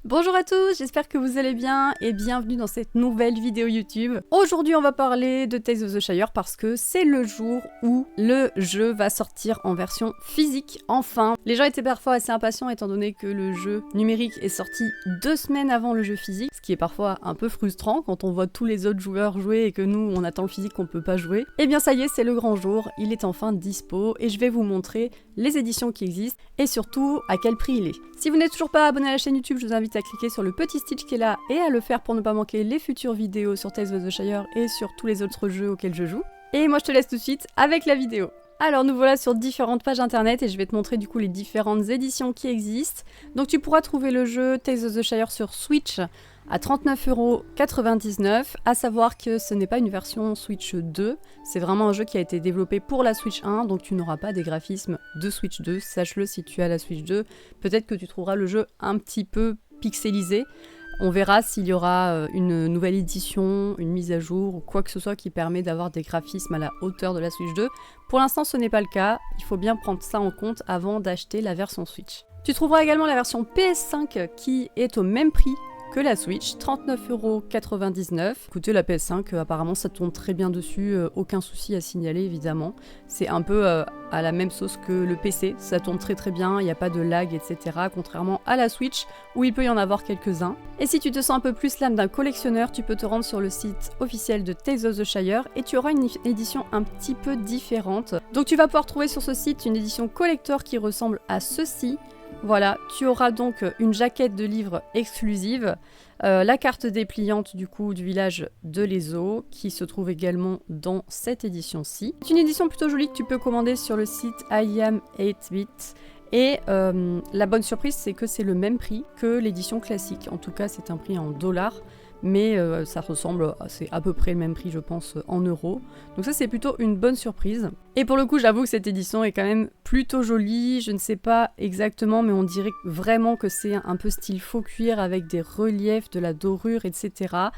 Bonjour à tous, j'espère que vous allez bien et bienvenue dans cette nouvelle vidéo YouTube. Aujourd'hui on va parler de Tales of the Shire parce que c'est le jour où le jeu va sortir en version physique, enfin. Les gens étaient parfois assez impatients étant donné que le jeu numérique est sorti 2 semaines avant le jeu physique, ce qui est parfois un peu frustrant quand on voit tous les autres joueurs jouer et que nous on attend le physique qu'on peut pas jouer. Et bien ça y est, c'est le grand jour, il est enfin dispo et je vais vous montrer les éditions qui existent et surtout à quel prix il est. Si vous n'êtes toujours pas abonné à la chaîne YouTube, je vous invite à cliquer sur le petit Stitch qui est là et à le faire pour ne pas manquer les futures vidéos sur Tales of the Shire et sur tous les autres jeux auxquels je joue. Et moi je te laisse tout de suite avec la vidéo. Alors nous voilà sur différentes pages internet et je vais te montrer du coup les différentes éditions qui existent. Donc tu pourras trouver le jeu Tales of the Shire sur Switch à 39,99 €, à savoir que ce n'est pas une version Switch 2, c'est vraiment un jeu qui a été développé pour la Switch 1, donc tu n'auras pas des graphismes de Switch 2, sache-le si tu as la Switch 2, peut-être que tu trouveras le jeu un petit peu pixelisé, on verra s'il y aura une nouvelle édition, une mise à jour ou quoi que ce soit qui permet d'avoir des graphismes à la hauteur de la Switch 2. Pour l'instant ce n'est pas le cas, il faut bien prendre ça en compte avant d'acheter la version Switch. Tu trouveras également la version PS5 qui est au même prix que la Switch, 39,99 €. Écoutez, la PS5, apparemment ça tourne très bien dessus, aucun souci à signaler évidemment. C'est un peu à la même sauce que le PC, ça tourne très bien, il n'y a pas de lag, etc. Contrairement à la Switch, où il peut y en avoir quelques-uns. Et si tu te sens un peu plus l'âme d'un collectionneur, tu peux te rendre sur le site officiel de Tales of the Shire et tu auras une édition un petit peu différente. Donc tu vas pouvoir trouver sur ce site une édition collector qui ressemble à ceci. Voilà, tu auras donc une jaquette de livres exclusive, la carte dépliante du coup du village de l'Ezo qui se trouve également dans cette édition-ci. C'est une édition plutôt jolie que tu peux commander sur le site I Am 8-Bit et la bonne surprise c'est que c'est le même prix que l'édition classique, en tout cas c'est un prix en dollars. Mais ça ressemble, c'est à peu près le même prix je pense en euros. Donc ça c'est plutôt une bonne surprise. Et pour le coup j'avoue que cette édition est quand même plutôt jolie, je ne sais pas exactement mais on dirait vraiment que c'est un peu style faux cuir avec des reliefs, de la dorure, etc.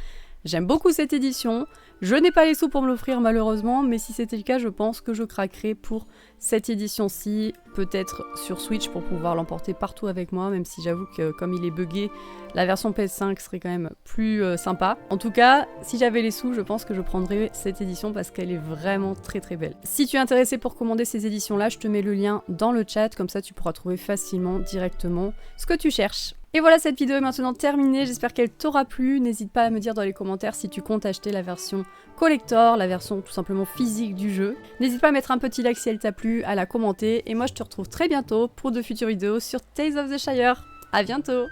J'aime beaucoup cette édition, je n'ai pas les sous pour me l'offrir malheureusement, mais si c'était le cas, je pense que je craquerais pour cette édition-ci, peut-être sur Switch pour pouvoir l'emporter partout avec moi, même si j'avoue que comme il est buggé, la version PS5 serait quand même plus sympa. En tout cas, si j'avais les sous, je pense que je prendrais cette édition parce qu'elle est vraiment très belle. Si tu es intéressé pour commander ces éditions-là, je te mets le lien dans le chat, comme ça tu pourras trouver facilement, directement, ce que tu cherches. Et voilà, cette vidéo est maintenant terminée, j'espère qu'elle t'aura plu. N'hésite pas à me dire dans les commentaires si tu comptes acheter la version collector, la version tout simplement physique du jeu. N'hésite pas à mettre un petit like si elle t'a plu, à la commenter. Et moi je te retrouve très bientôt pour de futures vidéos sur Tales of the Shire. À bientôt!